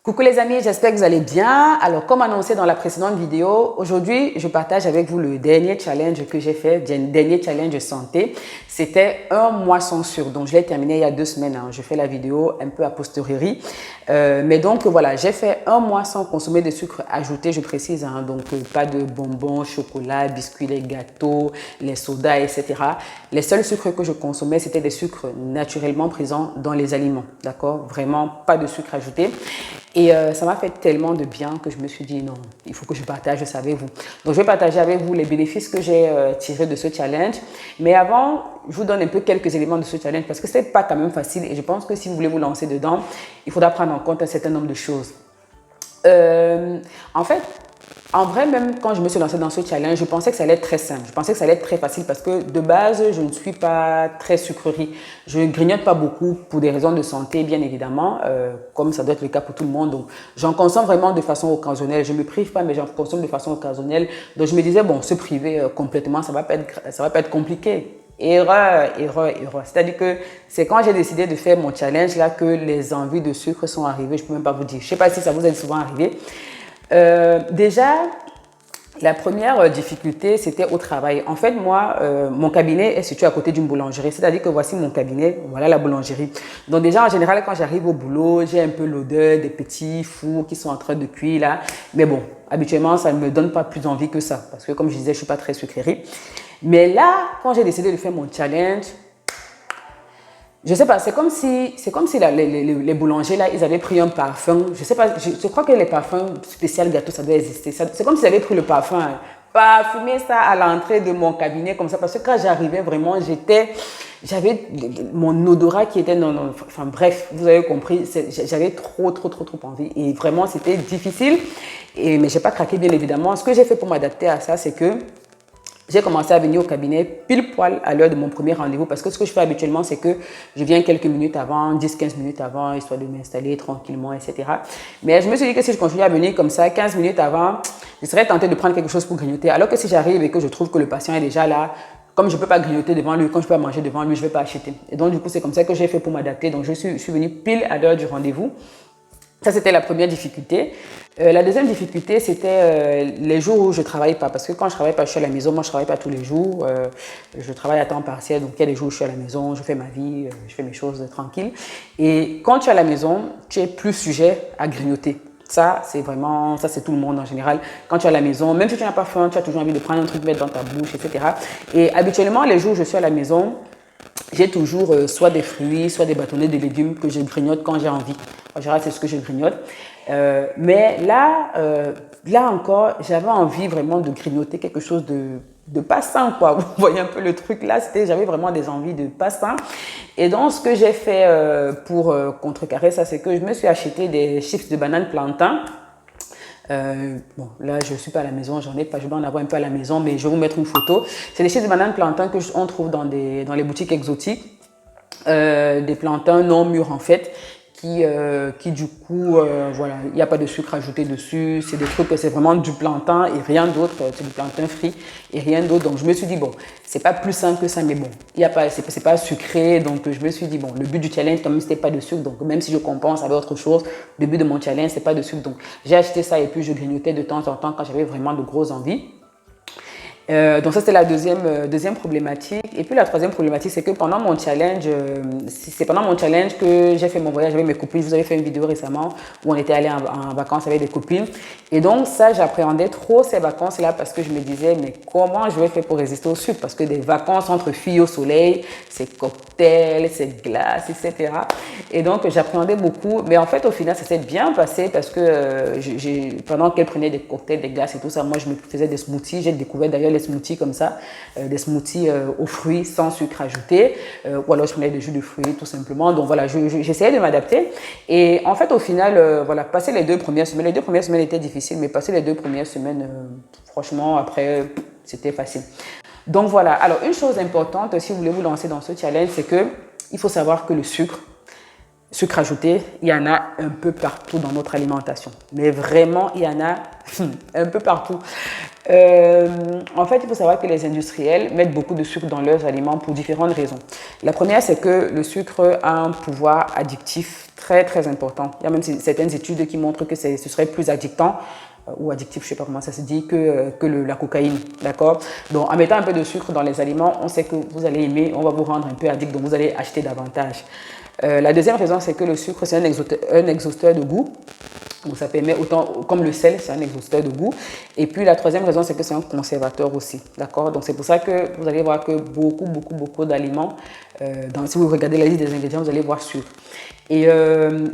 Coucou les amis, j'espère que vous allez bien. Alors, comme annoncé dans la précédente vidéo, aujourd'hui, je partage avec vous le dernier challenge que j'ai fait, dernier challenge santé. C'était un mois sans sucre. Donc, je l'ai terminé il y a 2 semaines. Je fais la vidéo un peu a posteriori. Mais donc, voilà, j'ai fait un mois sans consommer de sucre ajouté, je précise. Donc, pas de bonbons, chocolat, biscuits, les gâteaux, les sodas, etc. Les seuls sucres que je consommais, c'était des sucres naturellement présents dans les aliments. D'accord? Vraiment pas de sucre ajouté. Et ça m'a fait tellement de bien que je me suis dit non, il faut que je partage ça avec vous. Donc, je vais partager avec vous les bénéfices que j'ai tirés de ce challenge. Mais avant, je vous donne un peu quelques éléments de ce challenge parce que ce n'est pas quand même facile. Et je pense que si vous voulez vous lancer dedans, il faudra prendre en compte un certain nombre de choses. En vrai, même quand je me suis lancée dans ce challenge, je pensais que ça allait être très simple. Je pensais que ça allait être très facile parce que de base, je ne suis pas très sucrerie. Je ne grignote pas beaucoup pour des raisons de santé, bien évidemment, comme ça doit être le cas pour tout le monde. Donc, j'en consomme vraiment de façon occasionnelle. Je ne me prive pas, mais j'en consomme de façon occasionnelle. Donc, je me disais, bon, se priver complètement, ça va pas être compliqué. Erreur. C'est-à-dire que c'est quand j'ai décidé de faire mon challenge là que les envies de sucre sont arrivées. Je ne peux même pas vous dire. Je ne sais pas si ça vous est souvent arrivé. Déjà, la première difficulté, c'était au travail. En fait, moi, mon cabinet est situé à côté d'une boulangerie. C'est-à-dire que voici mon cabinet, voilà la boulangerie. Donc déjà, en général, quand j'arrive au boulot, j'ai un peu l'odeur des petits fours qui sont en train de cuire là. Mais bon, habituellement, ça ne me donne pas plus envie que ça. Parce que comme je disais, je ne suis pas très sucrée. Mais là, quand j'ai décidé de faire mon challenge, je sais pas, c'est comme si les boulangers là, ils avaient pris un parfum. Je sais pas, je crois que les parfums spécial gâteau, ça doit exister. C'est comme s'ils avaient pris le parfum, parfumé ça à l'entrée de mon cabinet comme ça. Parce que quand j'arrivais vraiment, j'avais mon odorat qui était enfin bref, vous avez compris, j'avais trop envie. Et vraiment, c'était difficile. Mais j'ai pas craqué bien évidemment. Ce que j'ai fait pour m'adapter à ça, c'est que j'ai commencé à venir au cabinet pile poil à l'heure de mon premier rendez-vous parce que ce que je fais habituellement, c'est que je viens quelques minutes avant, 10-15 minutes avant, histoire de m'installer tranquillement, etc. Mais je me suis dit que si je continue à venir comme ça, 15 minutes avant, je serais tentée de prendre quelque chose pour grignoter. Alors que si j'arrive et que je trouve que le patient est déjà là, comme je ne peux pas grignoter devant lui, comme je ne peux pas manger devant lui, je ne vais pas acheter. Et donc, du coup, c'est comme ça que j'ai fait pour m'adapter. Donc, je suis venue pile à l'heure du rendez-vous. Ça, c'était la première difficulté. La deuxième difficulté, c'était les jours où je ne travaille pas. Parce que quand je ne travaille pas, je suis à la maison. Moi, je ne travaille pas tous les jours. Je travaille à temps partiel. Donc, il y a des jours où je suis à la maison, je fais ma vie, je fais mes choses tranquilles. Et quand tu es à la maison, tu es plus sujet à grignoter. Ça, c'est tout le monde en général. Quand tu es à la maison, même si tu n'as pas faim, tu as toujours envie de prendre un truc, mettre dans ta bouche, etc. Et habituellement, les jours où je suis à la maison, j'ai toujours soit des fruits, soit des bâtonnets de légumes que je grignote quand j'ai envie. En général, c'est ce que je grignote. Mais là encore, j'avais envie vraiment de grignoter quelque chose de pas sain, quoi. Vous voyez un peu le truc là, j'avais vraiment des envies de pas sain. Et donc, ce que j'ai fait pour contrecarrer ça, c'est que je me suis acheté des chips de banane plantain. Bon, là, je ne suis pas à la maison, j'en ai pas, je dois en avoir un peu à la maison, mais je vais vous mettre une photo. C'est des chips de banane plantain que on trouve dans les boutiques exotiques, des plantains non mûrs en fait, qui du coup, voilà, il n'y a pas de sucre ajouté dessus, c'est des trucs que c'est vraiment du plantain et rien d'autre, c'est du plantain frit et rien d'autre. Donc, je me suis dit, bon, c'est pas plus sain que ça, mais bon, c'est pas sucré, donc je me suis dit, bon, le but du challenge, quand même, c'était pas de sucre, donc même si je compense avec autre chose, le but de mon challenge, c'est pas de sucre. Donc, j'ai acheté ça et puis je grignotais de temps en temps quand j'avais vraiment de grosses envies. Donc ça, c'était la deuxième problématique. Et puis la troisième problématique, c'est que pendant mon challenge, c'est pendant mon challenge que j'ai fait mon voyage avec mes copines. Je vous avais fait une vidéo récemment où on était allé en vacances avec des copines. Et donc ça, j'appréhendais trop ces vacances-là parce que je me disais, mais comment je vais faire pour résister au sucre? Parce que des vacances entre filles au soleil, c'est cocktails, c'est glace, etc. Et donc j'appréhendais beaucoup. Mais en fait, au final, ça s'est bien passé parce que pendant qu'elle prenait des cocktails, des glaces et tout ça, moi, je me faisais des smoothies. J'ai découvert d'ailleurs les smoothies comme ça, des smoothies aux fruits sans sucre ajouté, ou alors je prenais des jus de fruits tout simplement. Donc voilà, j'essayais de m'adapter. Et en fait, au final, voilà, passer les 2 premières semaines étaient difficiles, mais passer les 2 premières semaines, franchement, après, c'était facile. Donc voilà, alors une chose importante, si vous voulez vous lancer dans ce challenge, c'est que il faut savoir que le sucre ajouté, il y en a un peu partout dans notre alimentation. Mais vraiment, il y en a un peu partout. En fait, il faut savoir que les industriels mettent beaucoup de sucre dans leurs aliments pour différentes raisons. La première, c'est que le sucre a un pouvoir addictif très important. Il y a même certaines études qui montrent que ce serait plus addictant ou addictif, je ne sais pas comment ça se dit, que la cocaïne, d'accord? Donc, en mettant un peu de sucre dans les aliments, on sait que vous allez aimer, on va vous rendre un peu addict, donc vous allez acheter davantage. La deuxième raison, c'est que le sucre, c'est un exhausteur de goût. Donc, ça permet autant, comme le sel, c'est un exhausteur de goût. Et puis, la troisième raison, c'est que c'est un conservateur aussi, d'accord? Donc, c'est pour ça que vous allez voir que beaucoup d'aliments, si vous regardez la liste des ingrédients, vous allez voir sucre. Et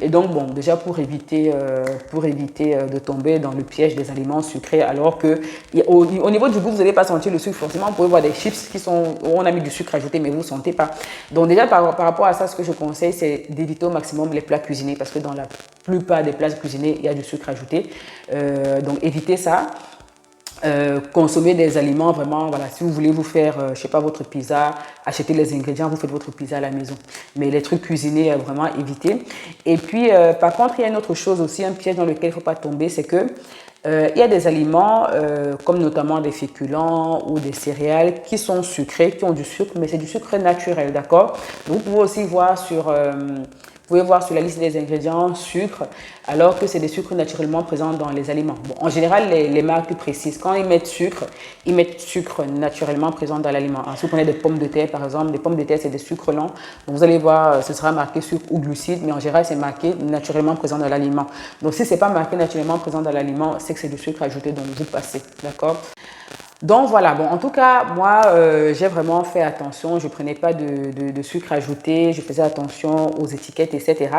donc, bon, déjà pour éviter de tomber dans le piège des aliments sucrés, alors que au niveau du goût, vous n'allez pas sentir le sucre forcément. Vous pouvez voir des chips où on a mis du sucre ajouté, mais vous ne sentez pas. Donc déjà, par rapport à ça, ce que je conseille, c'est d'éviter au maximum les plats cuisinés, parce que dans la plupart des plats cuisinés, il y a du sucre ajouté. Donc évitez ça. Consommer des aliments vraiment, voilà, si vous voulez vous faire, je sais pas, votre pizza, achetez les ingrédients, vous faites votre pizza à la maison. Mais les trucs cuisinés, vraiment évitez. Et puis, par contre, il y a une autre chose aussi, un piège dans lequel il ne faut pas tomber, c'est que il y a des aliments, comme notamment des féculents ou des céréales, qui sont sucrés, qui ont du sucre, mais c'est du sucre naturel, d'accord? Vous pouvez aussi voir vous pouvez voir sur la liste des ingrédients sucre, alors que c'est des sucres naturellement présents dans les aliments. Bon, en général, les marques précisent, quand ils mettent sucre naturellement présent dans l'aliment. Si vous prenez des pommes de terre, par exemple, des pommes de terre, c'est des sucres lents. Donc, vous allez voir, ce sera marqué sucre ou glucides, mais en général, c'est marqué naturellement présent dans l'aliment. Donc, si ce n'est pas marqué naturellement présent dans l'aliment, c'est que c'est du sucre ajouté, donc vous passez, d'accord? Donc voilà, bon, en tout cas, moi, j'ai vraiment fait attention, je ne prenais pas de sucre ajouté, je faisais attention aux étiquettes, etc.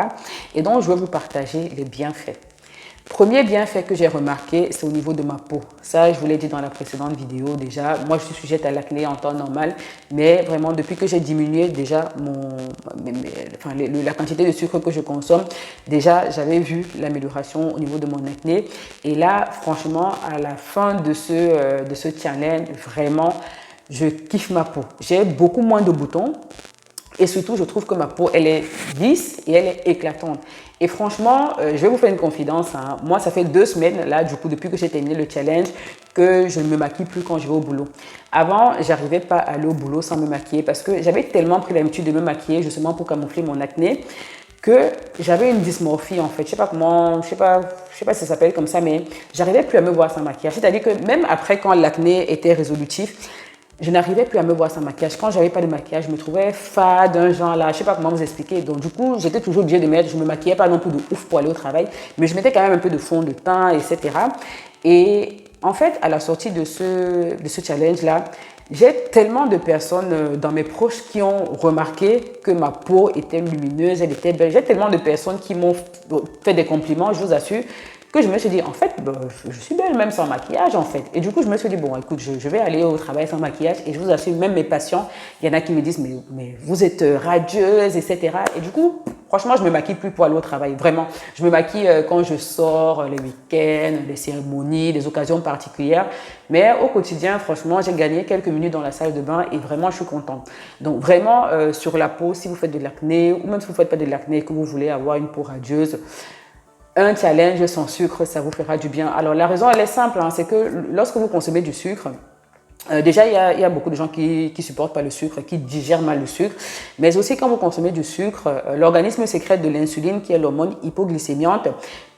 Et donc, je vais vous partager les bienfaits. Premier bienfait que j'ai remarqué, c'est au niveau de ma peau. Ça, je vous l'ai dit dans la précédente vidéo déjà. Moi, je suis sujette à l'acné en temps normal, mais vraiment, depuis que j'ai diminué déjà la quantité de sucre que je consomme, déjà, j'avais vu l'amélioration au niveau de mon acné. Et là, franchement, à la fin de ce challenge, vraiment, je kiffe ma peau. J'ai beaucoup moins de boutons. Et surtout, je trouve que ma peau, elle est lisse et elle est éclatante. Et franchement, je vais vous faire une confidence. Hein. Moi, ça fait 2 semaines, là, du coup, depuis que j'ai terminé le challenge, que je ne me maquille plus quand je vais au boulot. Avant, j'arrivais pas à aller au boulot sans me maquiller parce que j'avais tellement pris l'habitude de me maquiller justement pour camoufler mon acné que j'avais une dysmorphie en fait. Je sais pas si ça s'appelle comme ça, mais j'arrivais plus à me voir sans maquillage. C'est-à-dire que même après, quand l'acné était résolutif, je n'arrivais plus à me voir sans maquillage. Quand j'avais pas de maquillage, je me trouvais fade, un genre là, je sais pas comment vous expliquer. Donc du coup, j'étais toujours obligée de mettre, je me maquillais pas non plus de ouf pour aller au travail, mais je mettais quand même un peu de fond de teint, etc. Et en fait, à la sortie de ce challenge-là, j'ai tellement de personnes dans mes proches qui ont remarqué que ma peau était lumineuse, elle était belle. J'ai tellement de personnes qui m'ont fait des compliments, je vous assure, que je me suis dit, en fait, je suis belle même sans maquillage, en fait. Et du coup, je me suis dit, bon, écoute, je vais aller au travail sans maquillage. Et je vous assure, même mes patients, il y en a qui me disent, mais vous êtes radieuse, etc. Et du coup, franchement, je me maquille plus pour aller au travail, vraiment. Je me maquille quand je sors, les week-ends, les cérémonies, les occasions particulières. Mais au quotidien, franchement, j'ai gagné quelques minutes dans la salle de bain et vraiment, je suis contente. Donc, vraiment, sur la peau, si vous faites de l'acné, ou même si vous ne faites pas de l'acné et que vous voulez avoir une peau radieuse, un challenge sans sucre, ça vous fera du bien. Alors, la raison, elle est simple, hein, c'est que lorsque vous consommez du sucre, déjà, il y a beaucoup de gens qui supportent pas le sucre, qui digèrent mal le sucre. Mais aussi, quand vous consommez du sucre, l'organisme sécrète de l'insuline, qui est l'hormone hypoglycémiante,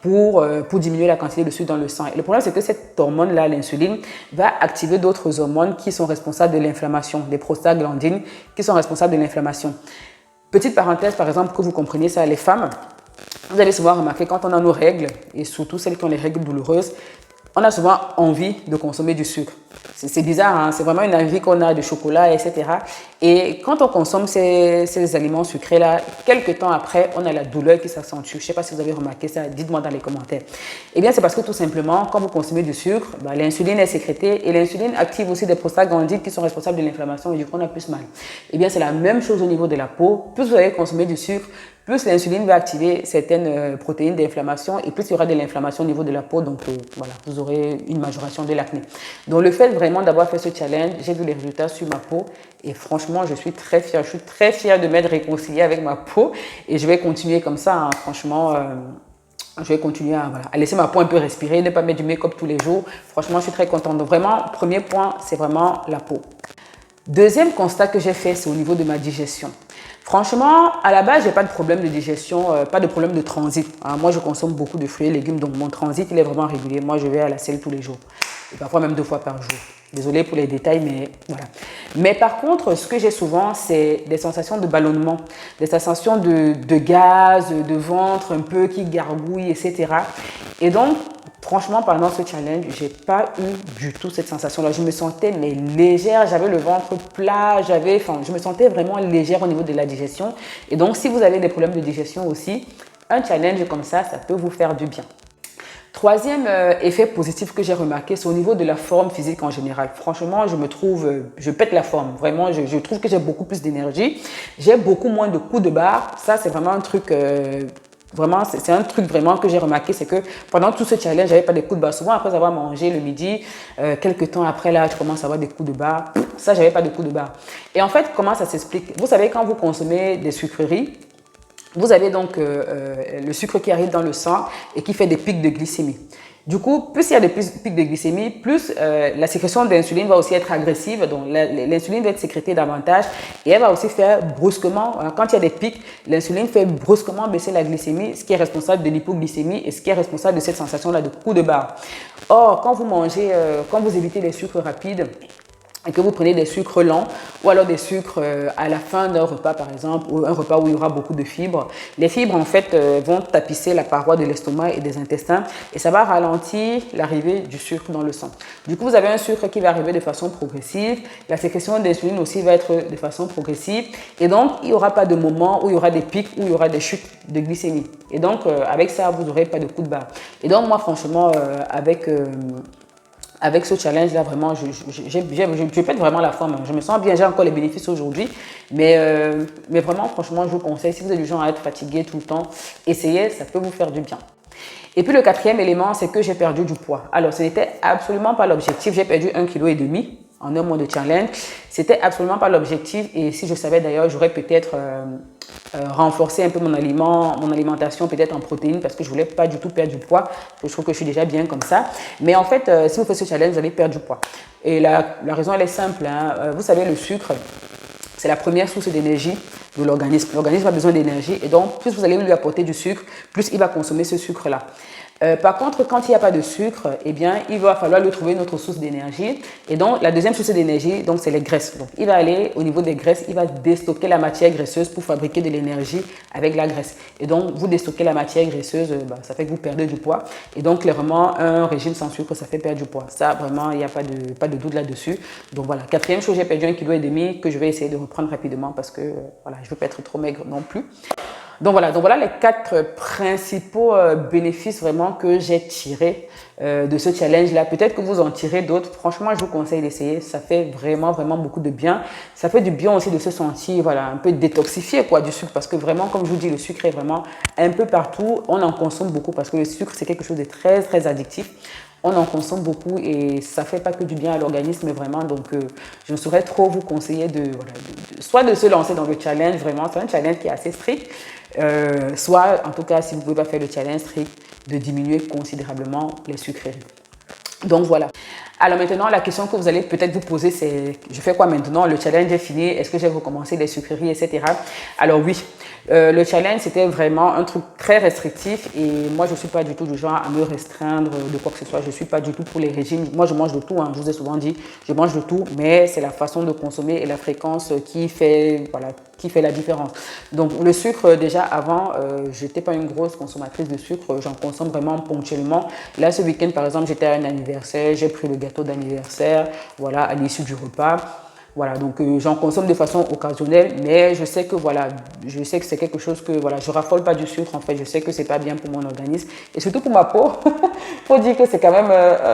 pour diminuer la quantité de sucre dans le sang. Et le problème, c'est que cette hormone-là, l'insuline, va activer d'autres hormones qui sont responsables de l'inflammation, des prostaglandines, qui sont responsables de l'inflammation. Petite parenthèse, par exemple, que vous compreniez ça, les femmes, vous allez souvent remarquer quand on a nos règles, et surtout celles qui ont les règles douloureuses, on a souvent envie de consommer du sucre. C'est bizarre, hein? C'est vraiment une envie qu'on a de chocolat, etc. Et quand on consomme ces aliments sucrés-là, quelques temps après, on a la douleur qui s'accentue. Je ne sais pas si vous avez remarqué ça, dites-moi dans les commentaires. Eh bien, c'est parce que tout simplement, quand vous consommez du sucre, l'insuline est sécrétée et l'insuline active aussi des prostaglandines qui sont responsables de l'inflammation et du coup, on a plus mal. Eh bien, c'est la même chose au niveau de la peau. Plus vous allez consommer du sucre, plus l'insuline va activer certaines protéines d'inflammation et plus il y aura de l'inflammation au niveau de la peau. Donc voilà, vous aurez une majoration de l'acné. Donc le fait vraiment d'avoir fait ce challenge, j'ai vu les résultats sur ma peau et franchement, je suis très fière. Je suis très fière de m'être réconciliée avec ma peau et je vais continuer comme ça. Hein. Franchement, je vais continuer à laisser ma peau un peu respirer, ne pas mettre du make-up tous les jours. Franchement, je suis très contente. Donc vraiment, premier point, c'est vraiment la peau. Deuxième constat que j'ai fait, c'est au niveau de ma digestion. Franchement, à la base, j'ai pas de problème de digestion, pas de problème de transit. Hein. Moi, je consomme beaucoup de fruits et légumes, donc mon transit, il est vraiment régulier. Moi, je vais à la selle tous les jours, et parfois même 2 fois par jour. Désolée pour les détails, mais voilà. Mais par contre, ce que j'ai souvent, c'est des sensations de ballonnement, des sensations de gaz, de ventre un peu qui gargouille, etc. Et donc, franchement, pendant ce challenge, j'ai pas eu du tout cette sensation-là. Je me sentais mais légère, j'avais le ventre plat, je me sentais vraiment légère au niveau de la digestion. Et donc, si vous avez des problèmes de digestion aussi, un challenge comme ça peut vous faire du bien. Troisième effet positif que j'ai remarqué, c'est au niveau de la forme physique en général. Franchement, je me trouve, je pète la forme. Vraiment, je trouve que j'ai beaucoup plus d'énergie. J'ai beaucoup moins de coups de barre. Ça, c'est vraiment un truc... Vraiment, c'est un truc vraiment que j'ai remarqué, c'est que pendant tout ce challenge, j'avais pas des coups de barre. Souvent, après avoir mangé le midi, quelques temps après, là, je commence à avoir des coups de barre. Ça, j'avais pas de coups de barre. Et en fait, comment ça s'explique? Vous savez, quand vous consommez des sucreries, vous avez donc le sucre qui arrive dans le sang et qui fait des pics de glycémie. Du coup, plus il y a des pics de glycémie, plus la sécrétion d'insuline va aussi être agressive. Donc, l'insuline va être sécrétée davantage et elle va aussi faire brusquement, quand il y a des pics, l'insuline fait brusquement baisser la glycémie, ce qui est responsable de l'hypoglycémie et ce qui est responsable de cette sensation-là de coup de barre. Or, quand vous mangez, quand vous évitez les sucres rapides, et que vous prenez des sucres lents ou alors des sucres à la fin d'un repas par exemple, ou un repas où il y aura beaucoup de fibres. Les fibres en fait vont tapisser la paroi de l'estomac et des intestins et ça va ralentir l'arrivée du sucre dans le sang. Du coup, vous avez un sucre qui va arriver de façon progressive, la sécrétion d'insuline aussi va être de façon progressive et donc il n'y aura pas de moment où il y aura des pics, où il y aura des chutes de glycémie. Et donc avec ça, vous n'aurez pas de coup de barre. Et donc moi franchement, avec ce challenge-là, vraiment, je pète vraiment la forme. Je me sens bien, j'ai encore les bénéfices aujourd'hui. Mais vraiment, franchement, je vous conseille, si vous êtes du genre à être fatigué tout le temps, essayez, ça peut vous faire du bien. Et puis le quatrième élément, c'est que j'ai perdu du poids. Alors, ce n'était absolument pas l'objectif. J'ai perdu 1,5 kg en un mois de challenge. C'était absolument pas l'objectif. Et si je savais d'ailleurs, j'aurais peut-être renforcé un peu mon alimentation, peut-être en protéines, parce que je voulais pas du tout perdre du poids. Je trouve que je suis déjà bien comme ça. Mais en fait, si vous faites ce challenge, vous allez perdre du poids. Et la raison, elle est simple. Hein. Vous savez, le sucre, c'est la première source d'énergie de l'organisme. L'organisme a besoin d'énergie et donc plus vous allez lui apporter du sucre, plus il va consommer ce sucre-là. Par contre, quand il n'y a pas de sucre, eh bien, il va falloir lui trouver une autre source d'énergie. Et donc, la deuxième source d'énergie, donc, c'est les graisses. Donc, il va aller au niveau des graisses, il va déstocker la matière graisseuse pour fabriquer de l'énergie avec la graisse. Et donc, vous déstockez la matière graisseuse, ça fait que vous perdez du poids. Et donc, clairement, un régime sans sucre, ça fait perdre du poids. Ça, vraiment, il n'y a pas de doute là-dessus. Donc, voilà. Quatrième chose, j'ai perdu 1,5 kg que je vais essayer de reprendre rapidement parce que, voilà, je ne veux pas être trop maigre non plus. Donc voilà les 4 principaux bénéfices vraiment que j'ai tirés de ce challenge-là. Peut-être que vous en tirez d'autres. Franchement, je vous conseille d'essayer. Ça fait vraiment beaucoup de bien. Ça fait du bien aussi de se sentir voilà, un peu détoxifié quoi, du sucre parce que vraiment, comme je vous dis, le sucre est vraiment un peu partout. On en consomme beaucoup parce que le sucre, c'est quelque chose de très addictif. On en consomme beaucoup et ça ne fait pas que du bien à l'organisme vraiment. Donc, je ne saurais trop vous conseiller soit de se lancer dans le challenge, vraiment. C'est un challenge qui est assez strict. Soit, en tout cas, si vous ne pouvez pas faire le challenge strict, de diminuer considérablement les sucreries. Donc, voilà. Alors maintenant, la question que vous allez peut-être vous poser, c'est je fais quoi maintenant? Le challenge est fini, est-ce que j'ai recommencé les sucreries, etc. Alors oui, le challenge, c'était vraiment un truc très restrictif et moi, je ne suis pas du tout du genre à me restreindre de quoi que ce soit. Je ne suis pas du tout pour les régimes. Moi, je mange de tout, hein. Je vous ai souvent dit, je mange de tout, mais c'est la façon de consommer et la fréquence qui fait la différence. Donc, le sucre, déjà avant, je n'étais pas une grosse consommatrice de sucre. J'en consomme vraiment ponctuellement. Là, ce week-end, par exemple, j'étais à un anniversaire, j'ai pris le gâteau d'anniversaire, voilà, à l'issue du repas. Voilà, donc j'en consomme de façon occasionnelle, mais je sais que voilà, je sais que c'est quelque chose que voilà, je raffole pas du sucre en fait, je sais que c'est pas bien pour mon organisme et surtout pour ma peau. Faut dire que c'est quand même,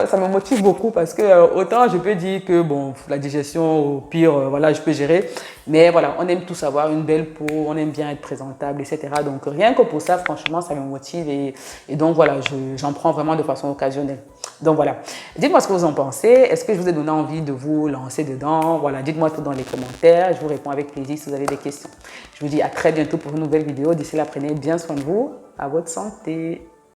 ça me motive beaucoup parce que autant je peux dire que bon, la digestion au pire, voilà, je peux gérer, mais voilà, on aime tous avoir une belle peau, on aime bien être présentable, etc. Donc rien que pour ça, franchement, ça me motive et donc voilà, j'en prends vraiment de façon occasionnelle. Donc voilà, dites-moi ce que vous en pensez. Est-ce que je vous ai donné envie de vous lancer dedans? Voilà, dites-moi tout dans les commentaires. Je vous réponds avec plaisir si vous avez des questions. Je vous dis à très bientôt pour une nouvelle vidéo. D'ici là, prenez bien soin de vous. À votre santé.